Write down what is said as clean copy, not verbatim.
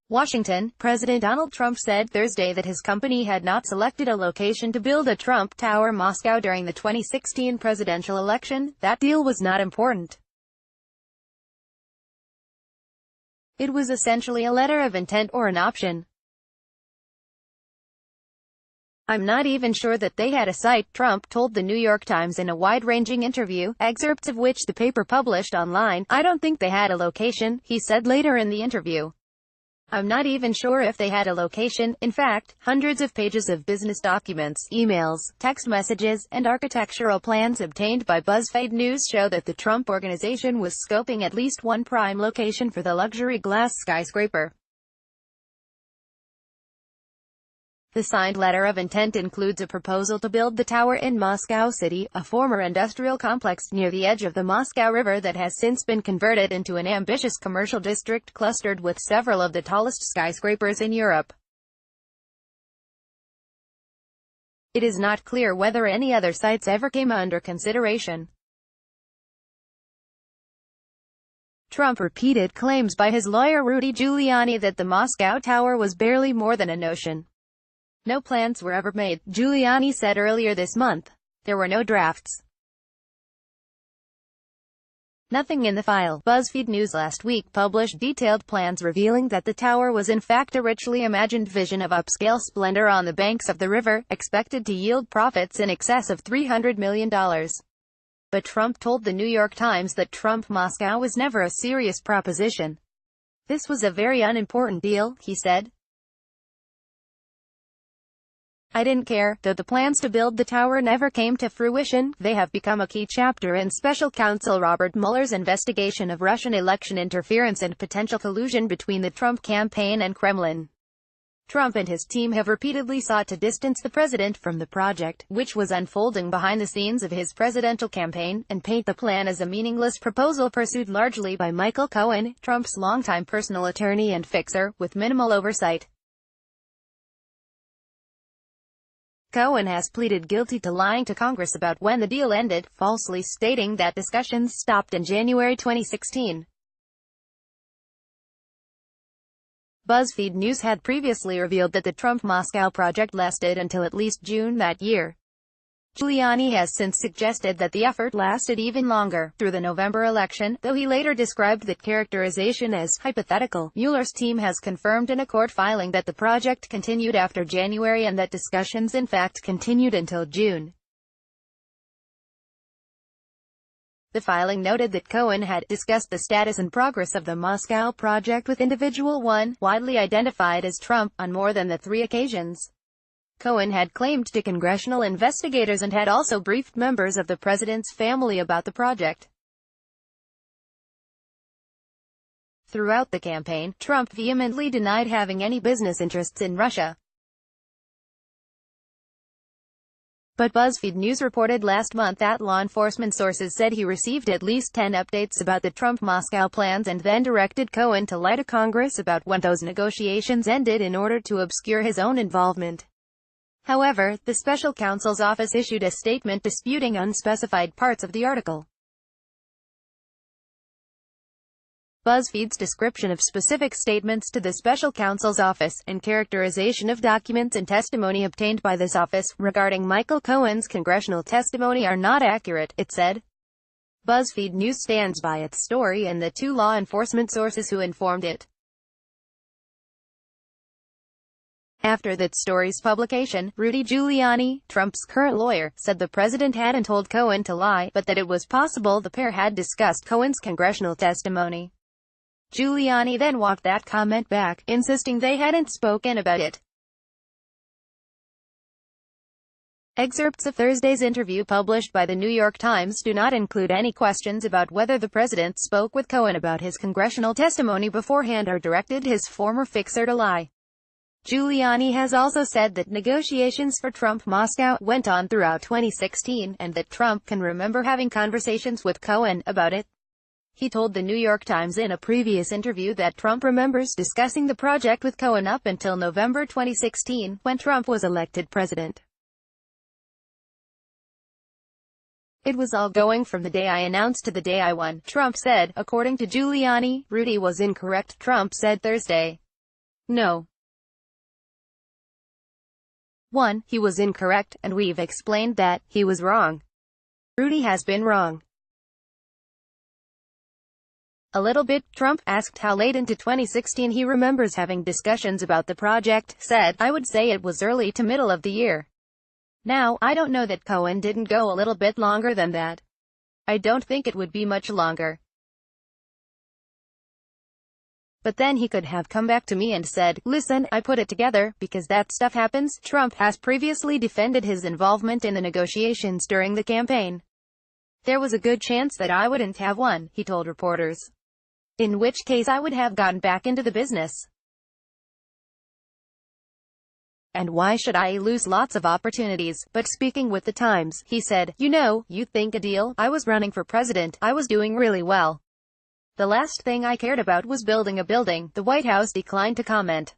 Washington, President Donald Trump said Thursday that his company had not selected a location to build a Trump Tower Moscow during the 2016 presidential election. That deal was not important. It was essentially a letter of intent or an option. I'm not even sure that they had a site, Trump told the New York Times in a wide-ranging interview, excerpts of which the paper published online. I don't think they had a location, he said later in the interview. I'm not even sure if they had a location. In fact, hundreds of pages of business documents, emails, text messages, and architectural plans obtained by BuzzFeed News show that the Trump organization was scoping at least one prime location for the luxury glass skyscraper. The signed letter of intent includes a proposal to build the tower in Moscow City, a former industrial complex near the edge of the Moscow River that has since been converted into an ambitious commercial district clustered with several of the tallest skyscrapers in Europe. It is not clear whether any other sites ever came under consideration. Trump repeated claims by his lawyer Rudy Giuliani that the Moscow Tower was barely more than a notion. No plans were ever made, Giuliani said earlier this month. There were no drafts. Nothing in the file. BuzzFeed News last week published detailed plans revealing that the tower was in fact a richly imagined vision of upscale splendor on the banks of the river, expected to yield profits in excess of $300 million. But Trump told the New York Times that Trump Moscow was never a serious proposition. This was a very unimportant deal, he said. I didn't care, though the plans to build the tower never came to fruition. They have become a key chapter in Special Counsel Robert Mueller's investigation of Russian election interference and potential collusion between the Trump campaign and Kremlin. Trump and his team have repeatedly sought to distance the president from the project, which was unfolding behind the scenes of his presidential campaign, and paint the plan as a meaningless proposal pursued largely by Michael Cohen, Trump's longtime personal attorney and fixer, with minimal oversight. Cohen has pleaded guilty to lying to Congress about when the deal ended, falsely stating that discussions stopped in January 2016. BuzzFeed News had previously revealed that the Trump-Moscow project lasted until at least June that year. Giuliani has since suggested that the effort lasted even longer, through the November election, though he later described that characterization as hypothetical. Mueller's team has confirmed in a court filing that the project continued after January and that discussions in fact continued until June. The filing noted that Cohen had discussed the status and progress of the Moscow project with individual one, widely identified as Trump, on more than 3 occasions. Cohen had claimed to congressional investigators and had also briefed members of the president's family about the project. Throughout the campaign, Trump vehemently denied having any business interests in Russia. But BuzzFeed News reported last month that law enforcement sources said he received at least 10 updates about the Trump-Moscow plans and then directed Cohen to lie to Congress about when those negotiations ended in order to obscure his own involvement. However, the special counsel's office issued a statement disputing unspecified parts of the article. BuzzFeed's description of specific statements to the special counsel's office, and characterization of documents and testimony obtained by this office, regarding Michael Cohen's congressional testimony are not accurate, it said. BuzzFeed News stands by its story and the 2 law enforcement sources who informed it. After that story's publication, Rudy Giuliani, Trump's current lawyer, said the president hadn't told Cohen to lie, but that it was possible the pair had discussed Cohen's congressional testimony. Giuliani then walked that comment back, insisting they hadn't spoken about it. Excerpts of Thursday's interview published by the New York Times do not include any questions about whether the president spoke with Cohen about his congressional testimony beforehand or directed his former fixer to lie. Giuliani has also said that negotiations for Trump-Moscow went on throughout 2016, and that Trump can remember having conversations with Cohen about it. He told the New York Times in a previous interview that Trump remembers discussing the project with Cohen up until November 2016, when Trump was elected president. It was all going from the day I announced to the day I won, Trump said. According to Giuliani, Rudy was incorrect, Trump said Thursday. No. 1. He was incorrect, and we've explained that. He was wrong. Rudy has been wrong. A little bit. Trump, asked how late into 2016 he remembers having discussions about the project, said, I would say it was early to middle of the year. Now, I don't know that Cohen didn't go a little bit longer than that. I don't think it would be much longer. But then he could have come back to me and said, listen, I put it together, because that stuff happens. Trump has previously defended his involvement in the negotiations during the campaign. There was a good chance that I wouldn't have won, he told reporters. In which case I would have gotten back into the business. And why should I lose lots of opportunities? But speaking with the Times, he said, you know, you think a deal. I was running for president. I was doing really well. The last thing I cared about was building a building. The White House declined to comment.